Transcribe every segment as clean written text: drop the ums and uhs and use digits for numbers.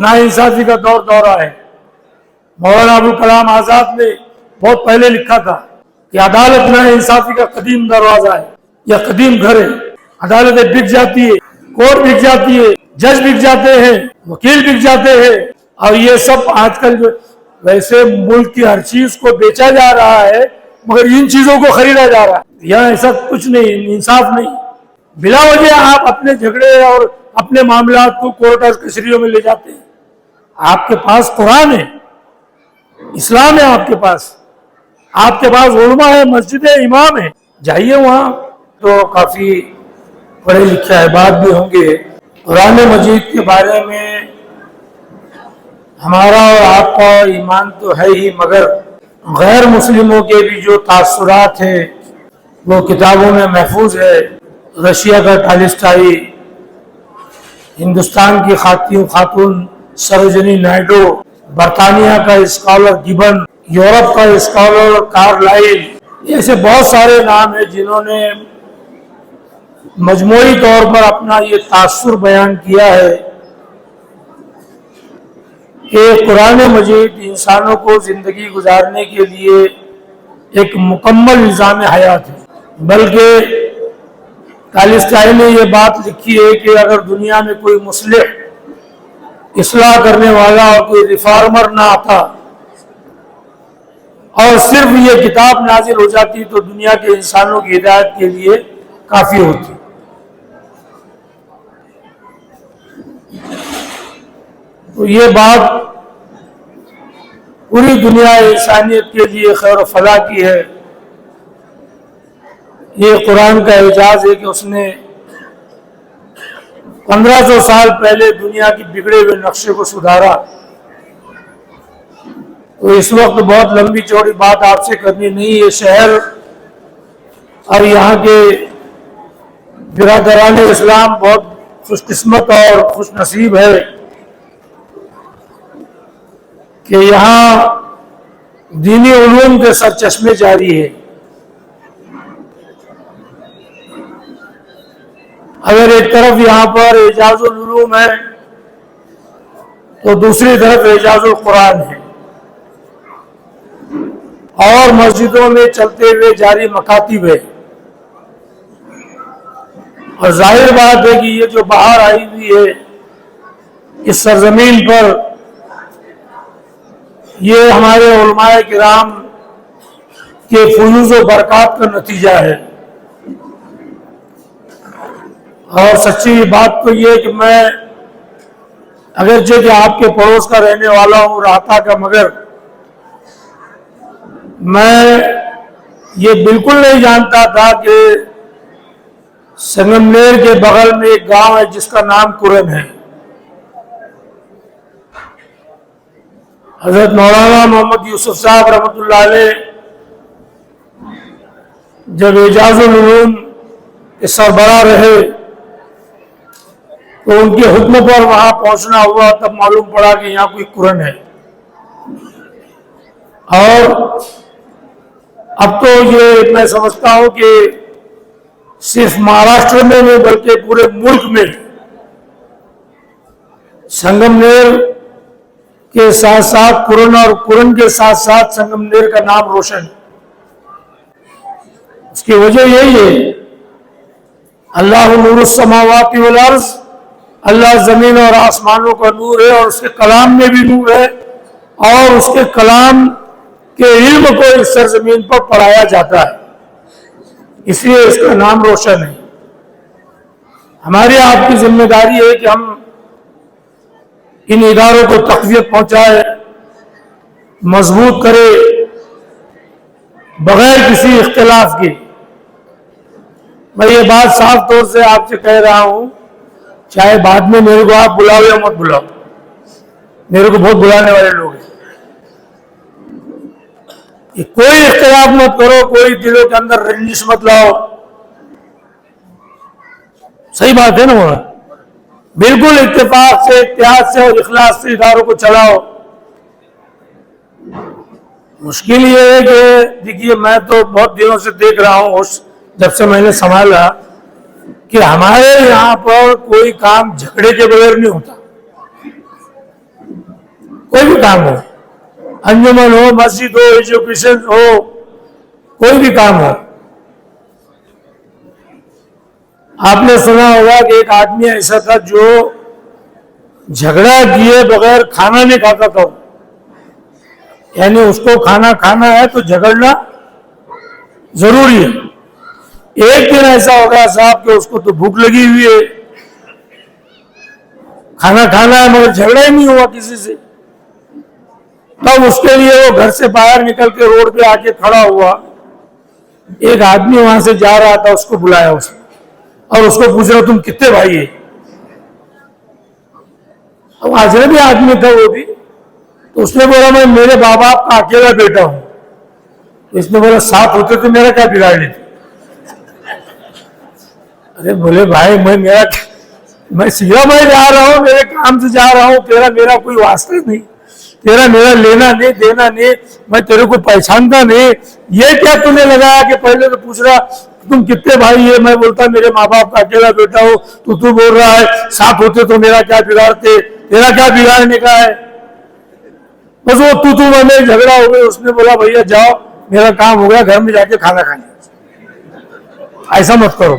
नाइंसाफी का दौर दौरा है। मौलाना अबुल कलाम आजाद ने बहुत पहले लिखा था कि अदालत नाइंसाफी का कदीम दरवाजा है या कदीम घर है। अदालतें बिक जाती है, कोर्ट बिक जाती है, जज बिक जाते हैं, वकील बिक जाते हैं, और ये सब आजकल जो वैसे मुल्क की हर चीज को बेचा जा रहा है मगर इन चीजों को खरीदा जा रहा है। यहाँ ऐसा कुछ नहीं, इंसाफ नहीं। बिला वजह आप अपने झगड़े और अपने मामलात को कोर्ट और कचहरियों में ले जाते हैं। आपके पास कुरान है, इस्लाम है, आपके पास उलमा है, मस्जिद है, इमाम है, जाइए वहां तो काफी पढ़े लिखे अहबाब भी होंगे। कुरान मजीद के बारे में हमारा और आपका ईमान तो है ही, मगर गैर मुस्लिमों के भी जो तासुरात है वो किताबों में महफूज है। रशिया का टालिस्टाई, हिंदुस्तान की खातून सरोजनी नायडू, बरतानिया का स्कॉलर गिबन, यूरोप का स्कॉलर कार्लाइल, ऐसे बहुत सारे नाम हैं जिन्होंने मजमूई तौर पर अपना ये तासुर बयान किया है कि कुरान मजीद इंसानों को जिंदगी गुजारने के लिए एक मुकम्मल निज़ाम हयात है। बल्कि टालिस्टाई ने ये बात लिखी है कि अगर दुनिया में कोई मुस्लिह इस्लाह करने वाला और कोई रिफॉर्मर ना आता और सिर्फ ये किताब नाजिल हो जाती तो दुनिया के इंसानों की हिदायत के लिए काफी होती। तो ये बात पूरी दुनिया इंसानियत के लिए खैर फलाह की है। ये कुरान का एजाज है कि उसने 1500 साल पहले दुनिया की बिगड़े हुए नक्शे को सुधारा। तो इस वक्त बहुत लंबी चौड़ी बात आपसे करनी नहीं। ये शहर और यहाँ के बिरादरान इस्लाम बहुत खुशकिस्मत और खुश नसीब है कि यहाँ दीनी उलूम के सरचश्मे जारी है। अगर एक तरफ यहाँ पर एजाजुल उलूम है तो दूसरी तरफ एजाजुल कुरान है, और मस्जिदों में चलते हुए जारी मकातिब है। और जाहिर बात है कि ये जो बाहर आई हुई है इस सरजमीन पर, ये हमारे उलमाए किराम के फयूज़ व बरक़ात का नतीजा है। और सच्ची बात तो ये कि मैं अगरचे कि आपके पड़ोस का रहने वाला हूँ, राहता का, मगर मैं ये बिल्कुल नहीं जानता था कि संगमनेर के बगल में एक गांव है जिसका नाम कुरन है। हजरत मौलाना मोहम्मद यूसुफ साहब रहमतुल्लाह अलैह जब एजाजुल उलूम के सरबराह रहे तो उनके हुक्म पर वहां पहुंचना हुआ, तब मालूम पड़ा कि यहाँ कोई कुरन है। और अब तो ये मैं समझता हूं कि सिर्फ महाराष्ट्र में नहीं बल्कि पूरे मुल्क में संगमनेर के साथ साथ कुरन और कुरन के साथ साथ संगमनेर का नाम रोशन है। उसकी वजह यही है, अल्लाह नूरुस समावाति वल अर्ज़, अल्लाह जमीन और आसमानों का नूर है और उसके कलाम में भी नूर है, और उसके कलाम के इल्म को इस सरजमीन पर पढ़ाया जाता है, इसलिए इसका नाम रोशन है। हमारी आपकी जिम्मेदारी है कि हम इन इदारों को तक़वियत पहुंचाए, मजबूत करे, बगैर किसी इख्तिलाफ के। मैं ये बात साफ तौर से आपसे कह रहा हूं, चाहे बाद में मेरे को आप बुलाओ या मत बुलाओ, मेरे को बहुत बुलाने वाले लोग हैं, कि कोई इख्तिलाफ मत करो, कोई दिलों के अंदर रंजिश मत लाओ। सही बात है ना? वो बिल्कुल इत्तेफाक से, इत्तेहाद से और इखलास से इदारों को चलाओ। मुश्किल ये है कि देखिए, मैं तो बहुत दिनों से देख रहा हूं, जब से मैंने संभाला, कि हमारे यहाँ पर कोई काम झगड़े के बगैर नहीं होता। भी काम हो, अंजुमन हो, मस्जिद हो, एजुकेशन हो, कोई भी काम हो। आपने सुना होगा कि एक आदमी ऐसा था जो झगड़ा किए बगैर खाना नहीं खाता था, यानी उसको खाना खाना है तो झगड़ना जरूरी है। एक दिन ऐसा हो गया साहब कि उसको तो भूख लगी हुई है, खाना खाना है मगर झगड़ा ही नहीं हुआ किसी से। तब उसके लिए वो घर से बाहर निकल के रोड पे आके खड़ा हुआ, एक आदमी वहां से जा रहा था, उसको बुलाया उसने और उसको पूछ रहा तुम कितने भाई है। अब अजनबी आदमी था वो भी, तो उसने बोला मैं मेरे बाप बाप का अकेला बेटा हूं। तो इसने बोला साथ होते तो मेरा क्या बिगाड़ लेते। अरे बोले भाई मैं सीधा मैं जा रहा हूं, मेरे काम से जा रहा हूं, तेरा मेरा कोई वास्ता नहीं, तेरा मेरा लेना नहीं देना नहीं, मैं तेरे को पहचानता नहीं। ये क्या तूने लगाया कि पहले तो पूछ रहा तुम कितने भाई है, मैं बोलता मेरे माँ बाप का अकेला बेटा हो, तो तू बोल रहा है साथ होते तो मेरा क्या बिगाड़ते, तेरा क्या बिगाड़ने का है। बस वो तू में झगड़ा हो गया। उसने बोला भैया जाओ, मेरा काम हो गया, घर में जाके खाना खाने। ऐसा मत करो,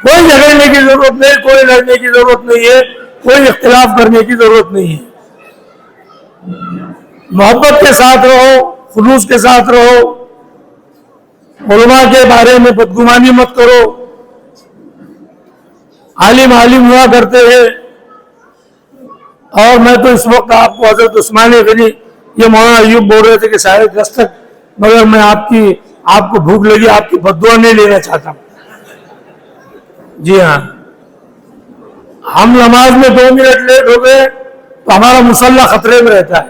कोई झगड़ने की जरूरत नहीं, कोई लड़ने की जरूरत नहीं है, कोई इख्तिलाफ करने की जरूरत नहीं है। मोहब्बत के साथ रहो, खुलूस के साथ रहो, उलमा के बारे में बदगुमानी मत करो। आलिम हुआ करते हैं। और मैं तो इस वक्त आपको हजरत उस्मान गनी, ये मौलाना अयूब बोल रहे थे कि शायद दस्तक, मगर मैं आपको भूख लगी, आपकी बद्दुआ नहीं लेना चाहता। जी हाँ, हम नमाज में 2 मिनट लेट हो गए तो हमारा मुसल्ला खतरे में रहता है।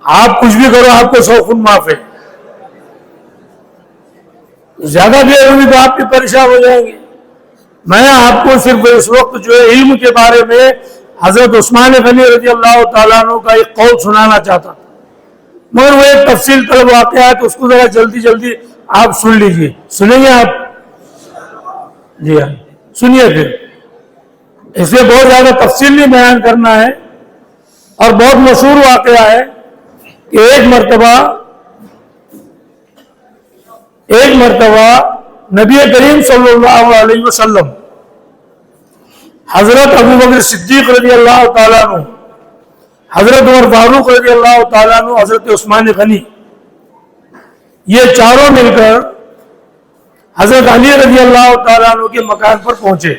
आप कुछ भी करो, आपको 100 खून माफ है। ज्यादा देर हुई तो आप भी परेशान हो जाएंगे। मैं आपको सिर्फ इस वक्त जो है इल्म के बारे में हजरत उस्मान गनी रजी अल्लाह तआला अन्हु का एक कौल सुनाना चाहता था, मगर वो एक तफसील तलब वाक़या है, तो उसको जरा जल्दी जल्दी आप सुन लीजिए। सुनेंगे आप? जी हाँ, सुनिए फिर। इसलिए बहुत ज्यादा तफसील नहीं बयान करना है। और बहुत मशहूर वाक़या है कि एक मरतबा नबी करीम सल्लल्लाहु अलैहि वसल्लम हजरत अबू बकर सिद्दीक रजी अल्लाह तआला अन्हु, हजरत उमर फारूक रजी अल्लाह तआला अन्हु, हजरत उस्मान गनी, ये चारों मिलकर हजरत अली रजी अल्लाह तआला अन्हु के मकान पर पहुंचे।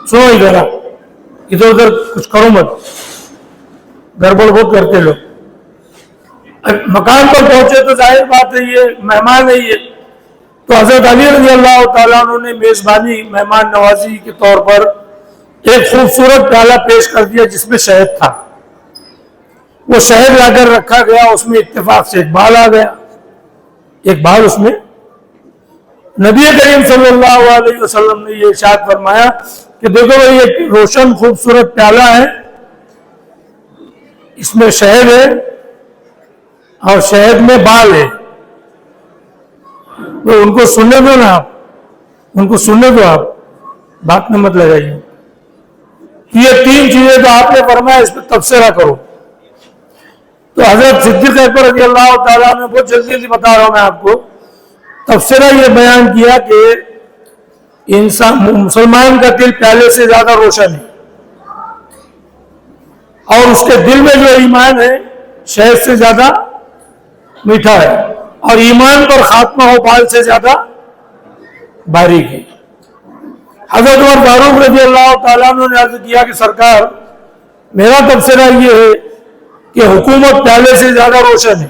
सुनो इधर उधर कुछ करो मत, गड़बड़ बहुत करते लोग। मकान पर पहुंचे तो जाहिर बात है ये मेहमान है ये, तो हजरत अली रजी अल्लाह तआला अन्हु ने मेजबानी मेहमान नवाजी के तौर पर एक खूबसूरत प्याला पेश कर दिया जिसमें शहद था। वो शहद लाकर रखा गया, उसमें इत्तेफाक से एक बाल आ गया। एक बाल उसमें नबी करीम सल्लल्लाहु अलैहि वसल्लम ने ये इरशाद फरमाया कि देखो भाई एक रोशन खूबसूरत प्याला है, इसमें शहद है और शहद में बाल है, तो उनको सुनने दो ना, आप उनको सुनने दो, आप बात में मत लगाइए। ये 3 चीजें तो आपने फरमाया, इस पर तबसरा करो। तो हजरत सिद्दीक अकबर रज़ी अल्लाह तआला ने, बहुत जल्दी जल्दी बता रहा हूं मैं आपको, तबसरा ये बयान किया कि इंसान मुसलमान का दिल प्याले से ज्यादा रोशन है और उसके दिल में जो ईमान है शहद से ज्यादा मीठा है, और ईमान पर खात्मा हो बाल से ज्यादा बारीक है। हजरत उमर फारूक रज़ी अल्लाह तआला अन्हु ने अर्ज किया कि सरकार, मेरा तबसरा ये है कि हुकूमत प्याले से ज्यादा रोशन है,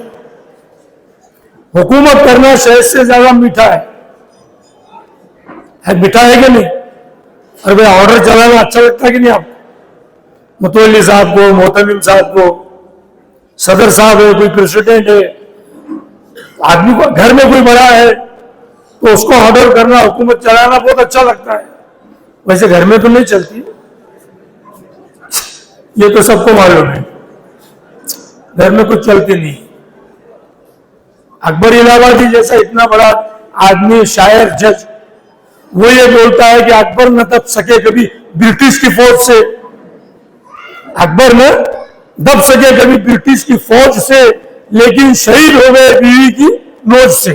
हुकूमत करना शहद से ज्यादा मीठा है। मीठा है कि नहीं? अरे भाई ऑर्डर चलाना अच्छा लगता है कि नहीं आपको? मुतवल्ली साहब को, मोहतमिम साहब को, सदर साहब है, कोई प्रेसिडेंट है, आदमी को घर में कोई बड़ा है तो उसको ऑर्डर करना, हुकूमत चलाना बहुत अच्छा लगता है। वैसे घर में तो नहीं चलती, ये तो सबको मालूम है, घर में कुछ चलती नहीं। अकबर इलाहाबादी जैसा इतना बड़ा आदमी, शायर, जज, वो ये बोलता है कि अकबर न तब सके कभी ब्रिटिश की फौज से, अकबर न दब सके कभी ब्रिटिश की फौज से, लेकिन शहीद हो गए बीवी की नोज से।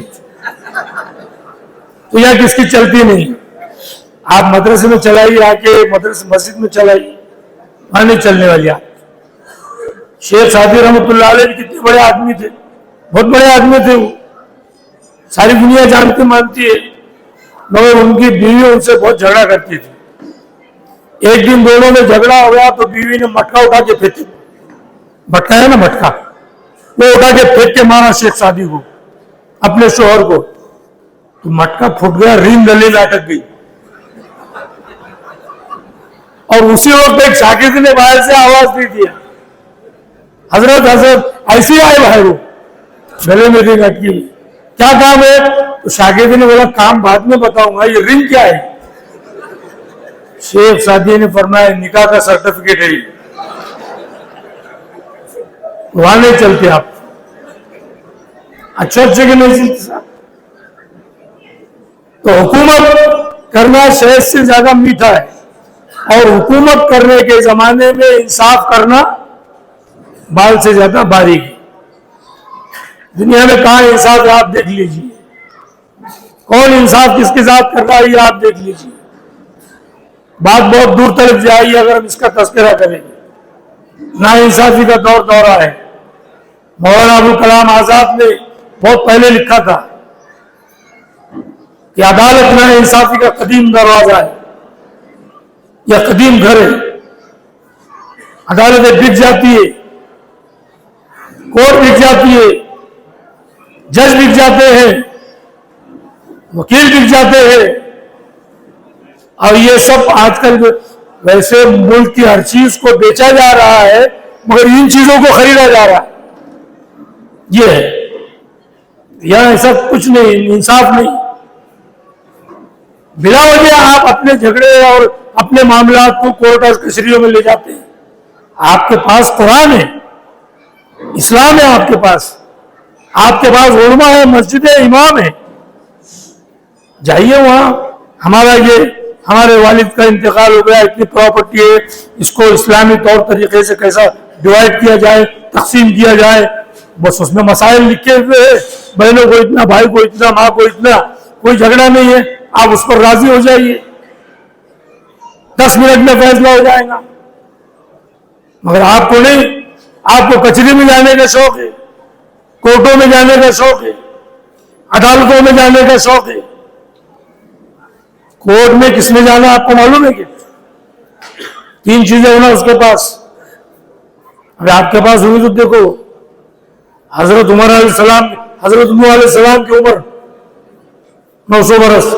तो यहां किसकी चलती नहीं। आप मदरसे में चलाइए, आके मदरसे मस्जिद में चलाइए, वहां नहीं चलने वाली। आप शेख सादी रहमतुल्लाह अलैह भी कितने बड़े आदमी थे, बहुत बड़े आदमी थे वो, सारी दुनिया जानती मानती है, मगर उनकी बीवी उनसे बहुत झगड़ा करती थी। एक दिन दोनों में झगड़ा हो गया तो बीवी ने मटका उठा के फेंक, मटका है ना मटका, वो उठा के फेंक के मारा शेख सादी को, अपने शोहर को। तो मटका फूट गया, रीम दलील अटक गई। और उसी वक्त एक शागिर्द ने बाहर से आवाज दी थी, हजरत हजरत ऐसी आए भाई, वो गले में रिंग अटकी, क्या काम है? तो शागिर्द ने बोला काम बाद में बताऊंगा, ये रिंग क्या है? शेख सादी ने फरमाया निकाह का सर्टिफिकेट है। वहां नहीं चलते आप, अच्छे अच्छे के नहीं चलते साहब। तो हुकूमत करना शहद से ज्यादा मीठा है, और हुकूमत करने के जमाने में इंसाफ करना बाल से ज्यादा बारीक है। दुनिया में कहां इंसाफ है आप देख लीजिए, कौन इंसाफ किसके साथ कर रहा है ये आप देख लीजिए। बात बहुत दूर तक जाएगी अगर हम इसका तस्करा करेंगे। ना इंसाफी का दौर दौरा है। मौलाना अबुल कलाम आजाद ने बहुत पहले लिखा था कि अदालत ना इंसाफी का कदीम दरवाजा है या कदीम घर है। अदालतें बिक जाती है, कोर्ट बिक जाती है, जज बिक जाते हैं, वकील बिक जाते हैं, और ये सब आजकल वैसे मुल्क की हर चीज को बेचा जा रहा है, मगर इन चीजों को खरीदा जा रहा है। ये है, यहां ऐसा कुछ नहीं, इंसाफ नहीं। बिला वजह आप अपने झगड़े और अपने मामला को कोर्ट और कचहरियों में ले जाते हैं। आपके पास कुरान है, इस्लाम है, आपके पास उलमा है, मस्जिद है, इमाम है, जाइए वहां। हमारे वालिद का इंतकाल हो गया, इतनी प्रॉपर्टी है, इसको इस्लामी तौर तरीके से कैसा डिवाइड किया जाए, तकसीम किया जाए, बस उसमें मसाइल लिखे हुए हैं, बहनों को इतना, भाई को इतना, माँ को इतना, कोई झगड़ा नहीं है, आप उस पर राजी हो जाइए, 10 मिनट में फैसला हो जाएगा। मगर आपको नहीं, आपको कचहरी में जाने का शौक है, कोर्टों में जाने का शौक है, अदालतों में जाने का शौक है। कोर्ट में किसने जाना आपको मालूम है कि 3 चीजें होना उसके पास। अगर आपके पास हुई तो देखो, हजरत उमर अलैहिस्सलाम, हजरत नूह अलैहिस्सलाम की उम्र 900 बरस,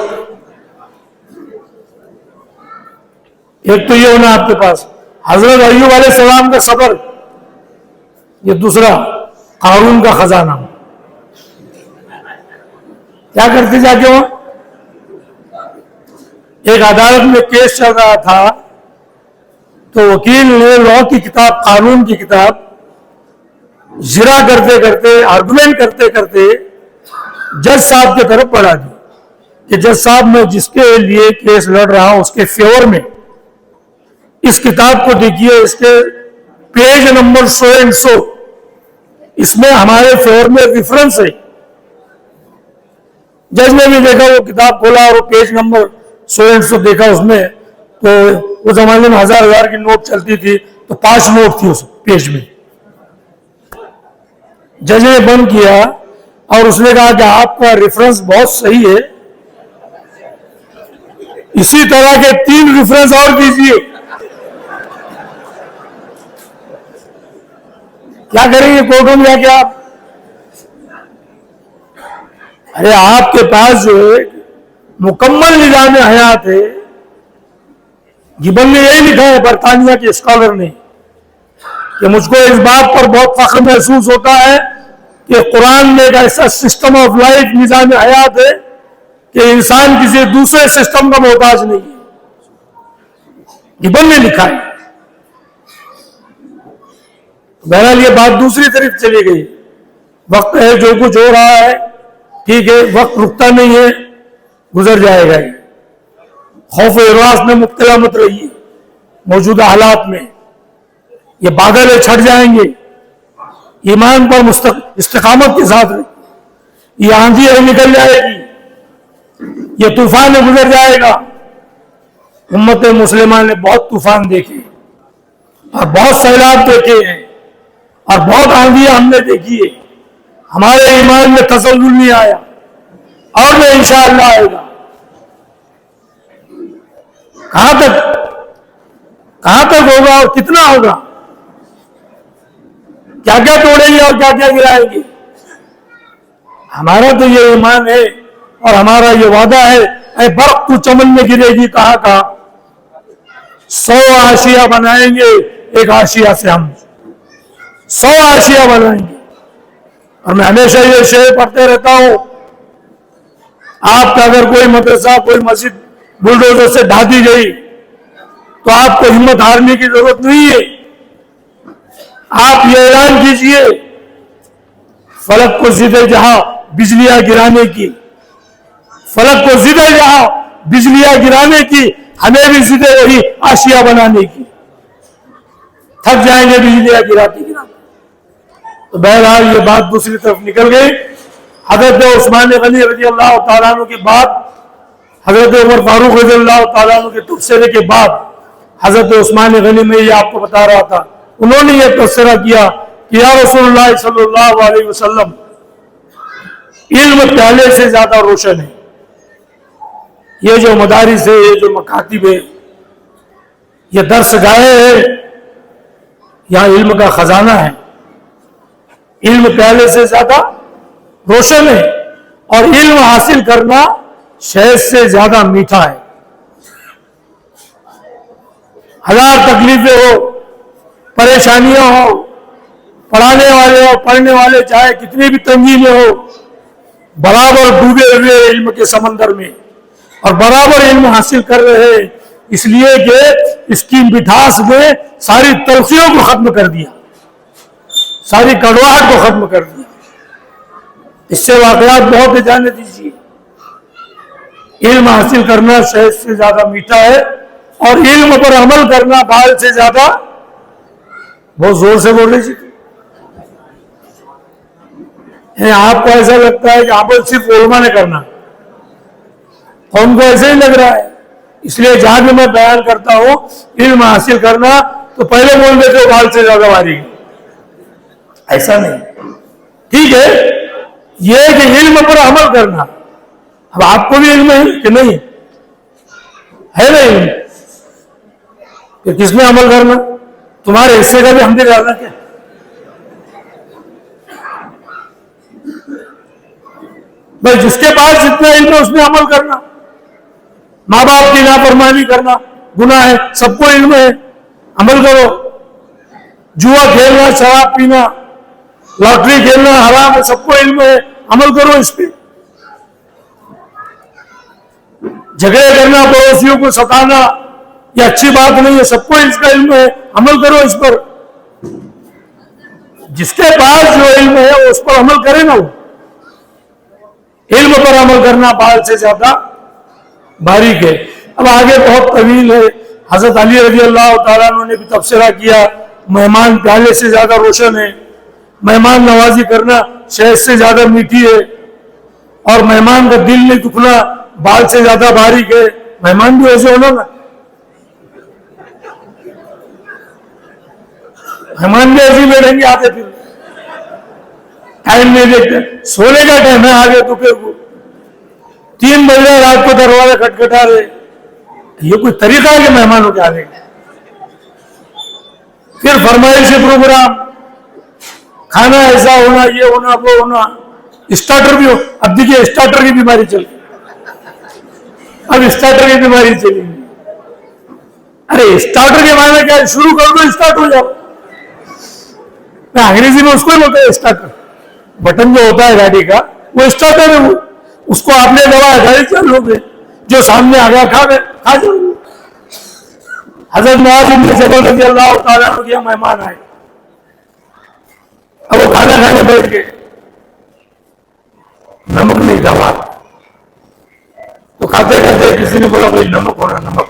एक तो ये होना आपके पास। हजरत अय्यूब अलैहिस्सलाम का सबर, ये दूसरा कारून का खजाना। क्या करते जाके वहां? एक अदालत में केस चल रहा था, तो वकील ने लॉ की किताब, कानून की किताब जिरा करते करते, आर्गुमेंट करते करते जज साहब की तरफ बढ़ा दी कि जज साहब, मैं जिसके लिए केस लड़ रहा हूं उसके फेवर में इस किताब को देखिए, इसके पेज नंबर 100 एंड 100, इसमें हमारे फेवर में रेफरेंस है। जज ने भी देखा, वो किताब खोला और वो पेज नंबर 100 एंड 100 देखा उसमें, तो उस जमाने में 1000 की नोट चलती थी, तो 5 नोट थी उस पेज में। जज ने बंद किया और उसने कहा कि आपका रेफरेंस बहुत सही है, इसी तरह के 3 रेफरेंस और दीजिए। क्या करेंगे कोर्टों में जाके आप? अरे आपके पास जो है मुकम्मल निजाम हयात है। गिबन ने यही लिखा है, बरतानिया के स्कॉलर ने, कि मुझको इस बात पर बहुत फख्र महसूस होता है कि कुरान में एक ऐसा सिस्टम ऑफ लाइफ, निजाम हयात है कि इंसान किसी दूसरे सिस्टम का मोहताज नहीं है। गिबन ने लिखा है। बहरहाल ये बात दूसरी तरफ चली गई। वक्त है, जो कुछ हो रहा है ठीक है, वक्त रुकता नहीं है, गुजर जाएगा। खौफ इरास में मुब्तला मत रहिए मौजूदा हालात में। ये बादल छट जाएंगे, ईमान पर इस्तिकामत के साथ ये आंधी निकल जाएगी, ये तूफान गुजर जाएगा। उम्मत मुस्लिमा ने बहुत तूफान देखे और बहुत सैलाब देखे हैं और बहुत आंधियां हमने देखी है। हमारे ईमान में तसल्लुल नहीं आया और न इंशाअल्लाह आएगा। कहां तक होगा और कितना होगा, क्या क्या तोड़ेंगे और क्या क्या गिराएंगे। हमारा तो ये ईमान है और हमारा ये वादा है, ऐ बर्फ तू चमन में गिरेगी कहां कहां, 100 आशिया बनाएंगे, एक आशिया से हम 100 आशिया बनाएंगे। और मैं हमेशा ये शेर पढ़ते रहता हूं, आपका अगर कोई मदरसा कोई मस्जिद बुलडोजर से ढा दी गई तो आपको हिम्मत हारने की जरूरत नहीं है। आप ये ऐलान कीजिए, फलक को जिदे जहां बिजलियां गिराने की, फलक को जिदे जहां बिजलियां गिराने की, हमें भी जिदे वही आशिया बनाने की। थक जाएंगे बिजलियां गिराते गिराते। तो बहरहाल ये बात दूसरी तरफ निकल गई। हजरत उस्मान गनी रजी अल्लाह तआला अन्हु के बाद, हजरत उमर फारूक रजी अल्लाह तआला अन्हु के तबसरे के बाद हजरत उस्मान गनी, में ये आपको बता रहा था, उन्होंने ये तबसरा किया कि या रसूलुल्लाह सल्लल्लाहु अलैहि वसल्लम, इल्म प्याले से ज्यादा रोशन है। ये जो मदारिस है, ये जो मकातिब है, ये दर्स गाहे है, यहां इल्म का खजाना है। इल्म प्याले से ज्यादा रोशन है और इल्म हासिल करना शहद से ज्यादा मीठा है। हजार तकलीफें हो, परेशानियां हो, पढ़ाने वाले हो पढ़ने वाले चाहे कितनी भी तंगी में हो, बराबर डूबे हुए इल्म के समंदर में और बराबर इल्म हासिल कर रहे हैं, इसलिए कि इसकी मिठास ने सारी तलखियों को खत्म कर दिया, सारी कड़वाहट को खत्म कर दिया। इससे वाकयात बहुत है, जाने दीजिए। इल्म हासिल करना शहद से ज्यादा मीठा है और इल्म पर अमल करना बाल से ज्यादा, बहुत जोर से बोल रही। आपको ऐसा लगता है कि अमल सिर्फ उलमा ने करना, उनको ऐसे ही लग रहा है। इसलिए जहां भी मैं बयान करता हूं इल्म हासिल करना, तो पहले बोल देते हो बाल से ज्यादा वारी, ऐसा नहीं। ठीक है, यह कि इल्म पर अमल करना। अब आपको भी इल्म है कि नहीं है? ना इल्म कि किसमें अमल करना, तुम्हारे हिस्से का भी हम भी करना क्या? भाई जिसके पास जितना इल्म है उसमें अमल करना। माँ बाप की नाफरमानी करना गुनाह है, सबको इल्म है, अमल करो। जुआ खेलना, शराब पीना, लॉटरी खेलना हराम है, सबको इल्म है, अमल करो इस पे। झगड़े करना, पड़ोसियों को सताना, ये अच्छी बात नहीं है, सबको इसका इल्म है, अमल करो इस पर। जिसके पास जो इल्म है उस पर अमल करे ना। वो इल्म पर अमल करना बाल से ज्यादा बारीक है। अब आगे बहुत तवील है। हजरत अली रजी अल्लाह तआला अन्हु ने भी तबसरा किया, मेहमान प्याले से ज्यादा रोशन है, मेहमान नवाजी करना शहद से ज्यादा मीठी है, और मेहमान का दिल नहीं दुखना बाल से ज्यादा बारीक है। मेहमान भी ऐसे होना ना, मेहमान भी ऐसे बैठेंगे, आते फिर टाइम नहीं देखते, सोने का टाइम है आगे तो फिर 3 बजे रात को दरवाजा खटखटा रहे। ये कोई तरीका है कि मेहमानों के आने का? फिर फरमाइशी प्रोग्राम, खाना ऐसा होना, ये होना, वो होना, स्टार्टर भी हो। अब देखिए स्टार्टर की बीमारी चल गई, अब स्टार्टर की बीमारी चली। अरे स्टार्टर के मायने क्या है? शुरू कर दो, स्टार्ट हो जाओ। अंग्रेजी में उसको ही बोलते हैं स्टार्टर। बटन जो होता है गाड़ी का वो स्टार्टर है, वो उसको आपने दबाया गाड़ी चल लोगे, जो सामने आ गया खा गए, खा जाओ। हजरत मुआज़ इब्न जबल रज़ी अल्लाह तआला अन्हु के मेहमान आए, अब वो खाना खाने बैठ गए, नमक नहीं था, तो खाते खाते किसी ने बोला भाई नमक होना, नमक।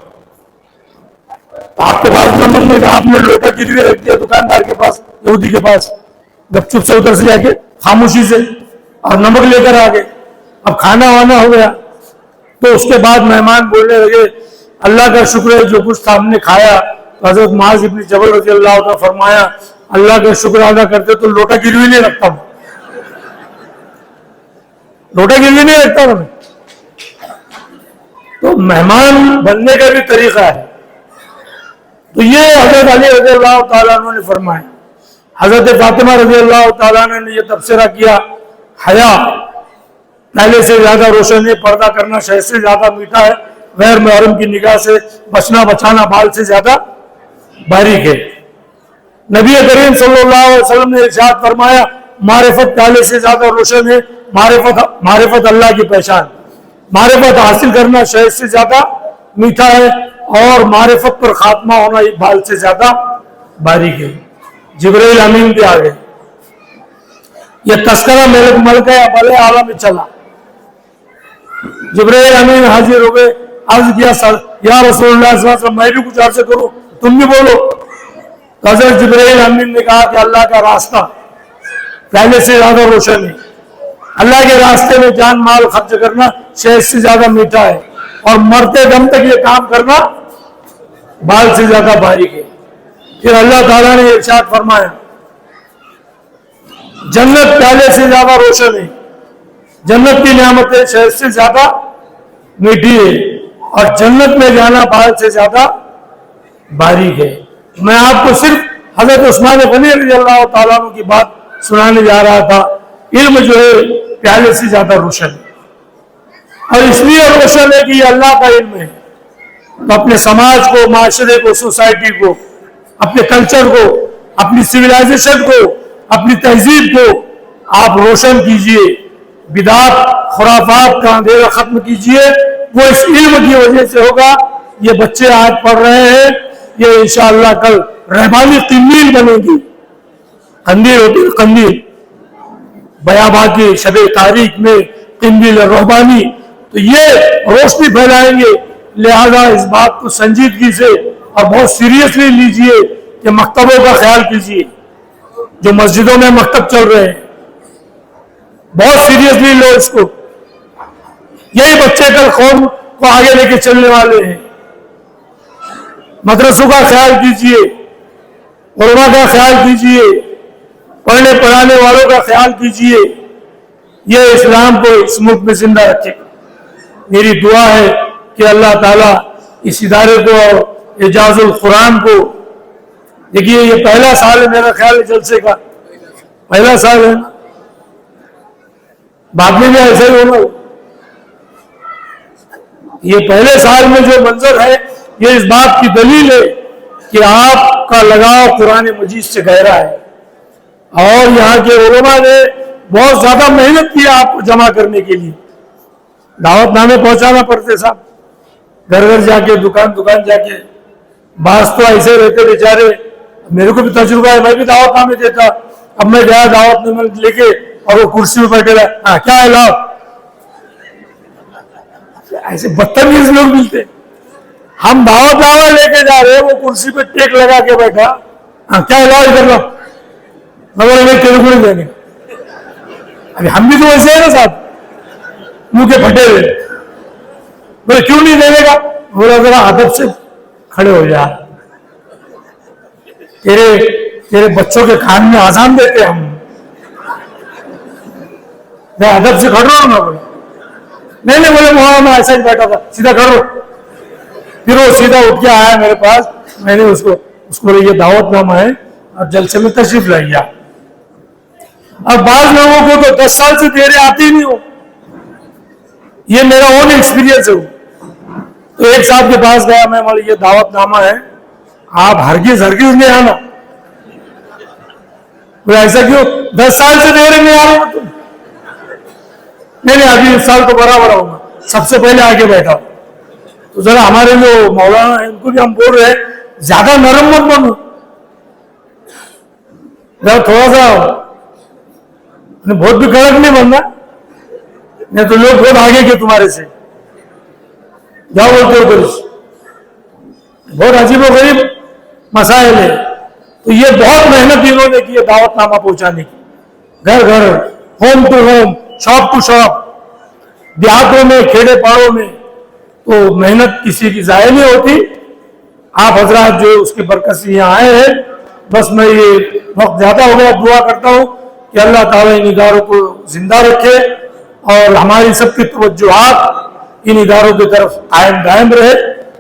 तो आपके पास नंबर में आपने लोटा गिरवी रख दिया दुकानदार के पास, यहूदी के पास, गपचुप से उधर से जाके खामोशी से और नमक लेकर आ गए। अब खाना वाना हो गया तो उसके बाद मेहमान बोलने लगे अल्लाह का शुक्र है जो कुछ था हमने खाया। तो हजरत मुआज इब्न जबल रज़ी अल्लाह अन्हु फरमाया अल्लाह का शुक्र अदा करते तो लोटा गिरवी नहीं रखता, लोटा गिरवी नहीं रखता मैं। तो मेहमान बनने का भी तरीका है। तो ये हजरत अली रज़ी अल्लाह तआला अन्हु ने फरमाया। हजरत फातिमा रज़ी अल्लाह तआला अन्हा ने यह तबसरा किया हया पहले से ज्यादा रोशन है, पर्दा करना शहद से ज्यादा मीठा है, गैर मुहर्रम की निगाह से बचना बचाना बाल से ज्यादा बारीक है। नबी करीम सल्लल्लाहु अलैहि वसल्लम ने इरशाद फरमाया मारिफत पहले से ज्यादा रोशन है, मारिफत अल्लाह की पहचान, मारिफत हासिल करना शहद से ज्यादा मीठा है और मारिफत पर खात्मा होना ये बाल से ज्यादा बारीक है। जिब्राइल अमीन भी आ गए। यह तस्करा मलका बले आला में चला। जिब्राइल अमीन हाजिर हो गए, अर्ज किया या रसूलुल्लाह सल्लल्लाहु अलैहि वसल्लम मैं भी कुछ अर्ज करूं, तुम भी बोलो। तो हज़रत जिब्राइल अमीन ने कहा कि अल्लाह का रास्ता पहले से ज्यादा रोशन है, अल्लाह के रास्ते में जान माल खर्च करना शहद से ज्यादा मीठा है और मरते दम तक ये काम करना बाल से ज्यादा बारीक है। फिर अल्लाह ताला ने इरशाद फरमाया जन्नत पहले से ज्यादा रोशन है, जन्नत की नेमतें शहद से ज्यादा मीठी है और जन्नत में जाना बाल से ज्यादा बारीक है। मैं आपको सिर्फ हजरत उस्मान गनी रज़ी अल्लाह तआला अन्हु की बात सुनाने जा रहा था। इल्म जो है पहले से ज्यादा रोशन है और इसलिए रोशन है कि ये अल्लाह का इल्म है। तो अपने समाज को, माशरे को, सोसाइटी को, अपने कल्चर को, अपनी सिविलाइजेशन को, अपनी तहजीब को आप रोशन कीजिए, बिदात खुराफात का अंधेरा खत्म कीजिए। वो इस इल्म की वजह से होगा। ये बच्चे आज पढ़ रहे हैं, ये इंशाअल्लाह कल रहबानी किंदील बनेगी। कंदील होती है कंदील, बयाबा की शब तारीख में किंदील रहबानी, तो ये रोशनी फैलाएंगे। लिहाजा इस बात को संजीदगी से और बहुत सीरियसली लीजिए कि मकतबों का ख्याल कीजिए। जो मस्जिदों में मकतब चल रहे हैं बहुत सीरियसली लो इसको। यही बच्चे कल कौम को आगे लेके चलने वाले हैं। मदरसों का ख्याल कीजिए, उलमा का ख्याल कीजिए, पढ़ने पढ़ाने वालों का ख्याल कीजिए। ये इस्लाम को इस मुल्क में जिंदा रखेगा। मेरी दुआ है कि अल्लाह ताला इस इदारे को और इजाजुल कुरान को, देखिए ये पहला साल है मेरा ख्याल है जलसे का, पहला साल है, बाद में भी ऐसा ही होना। ये पहले साल में जो मंजर है ये इस बात की दलील है कि आपका लगाव कुरान मजीद से गहरा है और यहाँ के उलमा ने बहुत ज्यादा मेहनत की आपको जमा करने के लिए। दावतनामे पहुंचाना पड़ते साहब, घर घर जाके, दुकान दुकान जाके। बास तो ऐसे रहते बेचारे, मेरे को भी तजुर्बा है, मैं भी दावतनामे देता। अब मैं गया दावतनामे लेके और वो कुर्सी में बैठे रहा, हाँ क्या है लाओ। ऐसे बदतमीज लोग मिलते। हम दावतनामा लेके जा रहे, वो कुर्सी पे टेक लगा के बैठा, हाँ क्या है लाओ इधर लाओ, मगर हमें तेरे को नहीं देंगे। अभी हम भी तो वैसे है ना साहब, मुंह के फटे हुए। बोले क्यों नहीं देगा? बोला जरा अदब से खड़े हो जा, तेरे बच्चों के कान में आजान देते हम, मैं अदब से खड़ रहा हूं ना। बोले नहीं बोले वहां मैं ऐसा ही बैठा था, सीधा खड़ो। फिर वो सीधा उठ के आया मेरे पास, मैंने उसको ये दावतनामा है और जलसे में तशरीफ ला गया। अब बाज लोगों को तो 10 साल से देरे आती ही नहीं हो, ये मेरा ओन एक्सपीरियंस है। तो एक साहब के पास गया मैं, बोले ये दावतनामा है, आप हरगिज नहीं आना। बोले ऐसा क्यों? 10 साल से देरे नहीं आ रहा तुम? नहीं अभी इस साल तो बराबर आऊंगा, सबसे पहले आके बैठा। तो जरा हमारे जो मौलाना है उनको भी हम बोल रहे हैं ज्यादा नरम मत बनो, जरा थोड़ा सा बहुत भी कड़क नहीं बनना, नहीं तो लोग बहुत आगे के तुम्हारे से। जाओ बोलते हो बहुत अजीबोगरीब मसाइल है। तो ये बहुत मेहनत इन्होंने की है दावतनामा पहुंचाने की, घर घर, home to home, shop to shop, देहातों में, खेड़े पाड़ों में। तो मेहनत किसी की जाया नहीं होती। आप हजरात जो उसके बरकत से यहाँ आए हैं, बस मैं ये वक्त ज्यादा हो गया, दुआ करता हूँ कि अल्लाह ताला इन इदारों को जिंदा रखे और हमारी सबकी तवज्जुहात इन इदारों की तरफ कायम दायम रहे।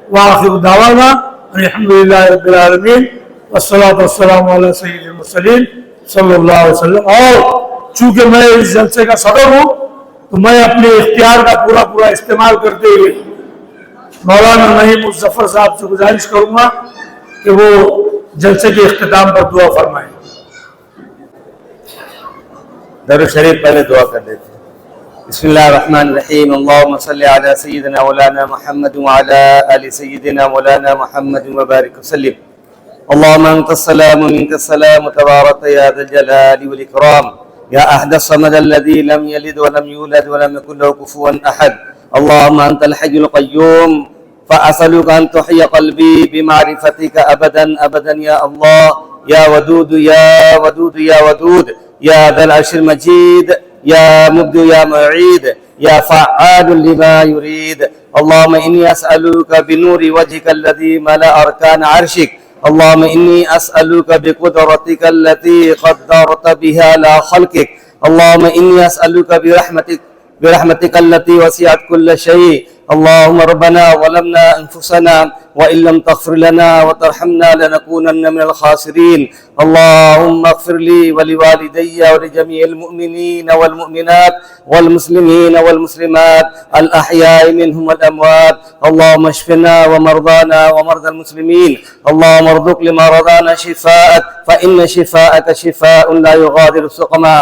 वाखिर दावाना अल्हम्दुलिल्लाहि रब्बिल आलमीन वस्सलातु वस्सलामु अला सय्यिदिल मुरसलीन सल्लल्लाहु अलैहि वसल्लम। और चूंकि मैं इस जलसे का सदर हूँ, तो मैं अपने इख्तियार का पूरा पूरा इस्तेमाल करते हुए मौलाना नईम मुज़फ़्फ़र साहब से गुजारिश करूंगा कि वो जलसे के इख्तिताम पर दुआ फरमाएं। दरूद शरीफ पहले दुआ कर लेते हैं। बिस्मिल्लाहिर्रहमानिर्रहीम। अल्लाहुम्मा सल्लि अला सय्यिदिना मौलाना मुहम्मद व अला आलि सय्यिदिना मौलाना मुहम्मद व बारिक वसल्लिम। अल्लाहुम्मा अंतस सलाम व मिनकस सलाम तबारकत या ज़ल जलाली वल इकराम या अहदस समद अल्लज़ी लम यलिद व लम यूलद व लम यकुल लहु कुफुवन अहद। अल्लाहुम्मा अंतल हय्युल क़य्यूम फ़असअलुका अन तुहय्य क़ल्बी बिमारिफ़तिका अबदन अबदन या अल्लाह या वदूद या वदूद या वदूद या ज़ल अर्शिल मजीद या मुब्दि या मुईद या फ़अ्आलु लिमा युरीद। अल्लाहुम्मा इन्नी अस्अलुका बिनूरि वजहिका अल्लज़ी मलअ अरकान अर्शिक। अल्लाहुम्मा इन्नी अस्अलुका बिक़ुदरतिका अल्लती क़द्दरत बिहा अला ख़ल्क़िक। अल्लाहुम्मा इन्नी अस्अलुका बिरहमतिका अल्लती वसिअत कुल्ल शै। अल्लाहुम्मा रब्बना ज़लमना अनफुसना व इन लम तग़फिर लना व तरहमना लनकूनन्न मिनल ख़ासिरीन। अल्लाहुम्मा इग़फिर ली व लिवालिदैया व लिजमीइल मुअमिनीन वल मुअमिनात वल मुस्लिमीन वल मुस्लिमात अल अहयाइ मिनहुम वल अमवात। अल्लाहुम्मा इश्फिना व मरदाना व मरदल मुस्लिमीन। अल्लाहुम्मा अर्ज़ुक़ लिमरदाना शिफ़ाअक फ़इन्न शिफ़ाअक शिफ़ाउन ला युग़ादिरु सक़मा।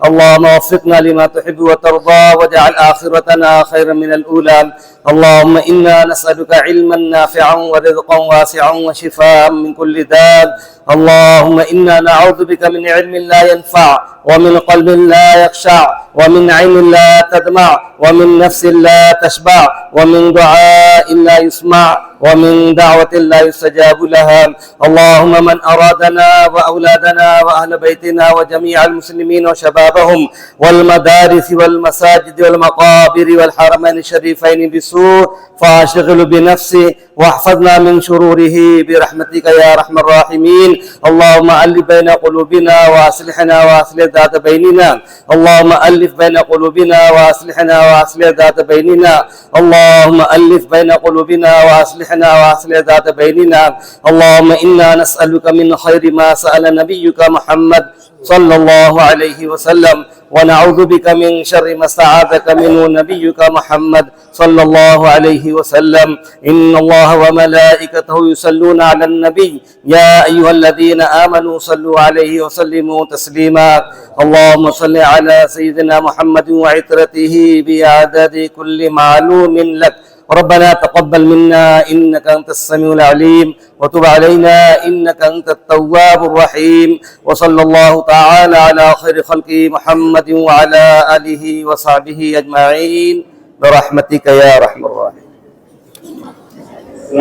अल्लाहुम्मा वफ़्फ़िक़ना लिमा तुहिब्बु व तर्ज़ा वजअल आख़िरतना ख़ैरन मिनल ऊला। अल्लाहुम्मा इन्ना नसअलुका इल्मन नाफ़िअन व रिज़्क़न वासिअन व शिफ़ाअन मिन कुल्लि दाअ। अल्लाहुम्मा इन्ना नअऊज़ु बिका मिन इल्मिन ला यनफ़अ व मिन क़ल्बिन ला यख़शअ व मिन ऐनिन ला तदमअ व मिन नफ़्सिन ला तशबअ व मिन दुआइन ला युस्मअ व मिन दाअवतिन ला युस्तजाबु लहा। अल्लाहुम्मा मन अरादना व औलादना व अहल बैतिना व जमीअल मुस्लिमीन व शबाबहुम वल मदारिस वल मसाजिद वल मक़ाबिर वल हरमैन शरीफैन बिसूअ फ़अशग़िलहु बिनफ़्सी वहफ़ज़ना मिन शुरूरिही बिरहमतिका या अरहमर राहिमीन। अल्लाहुम्मा अल्लिफ़ बैन क़ुलूबिना व अस्लिहना व अस्लिह ज़ात बैनिना। अल्लाहुम्मा अल्लिफ़ बैन क़ुलूबिना व अस्लिहना व अस्लिह ज़ात बैनिना। अल्लाहुम्मा अल्लिफ़ बैन क़ुलूबिना व अस्लिहना व अस्लिह ज़ात बैनिना। अल्लाहुम्मा इन्ना नस्अलुका मिन ख़ैरि मा सअल नबियुका मुहम्मद सल्लल्लाहु अलैहि वसल्लम व नऊज़ु बिका मिन शर्रि मा इस्तआज़का मिन्हु नबियुका मुहम्मद सल्लल्लाहु अलैहि वसल्लम। इन्नल्लाह व मलाइकतहु युसल्लूना अलन नबी या अय्युहल्लज़ीना आमनू सल्लु अलैहि व सल्लिमू तस्लीमा। अल्लाहुम्मा सल्लि अला सय्यिदिना मुहम्मद व इत्रतिही बिअददि कुल्लि मालूमिन लक। रब्बना तक़ब्बल मिन्ना इन्नका अंतस समीउल अलीम व तुब अलैना इन्नका अंतत तव्वाबुर रहीम। व सल्लल्लाहु तआला अला खैरि खल्क़ि मुहम्मद व अला आलिहि व सहबिहि अजमईन बिरहमतिका या अरहमर राहिमीन।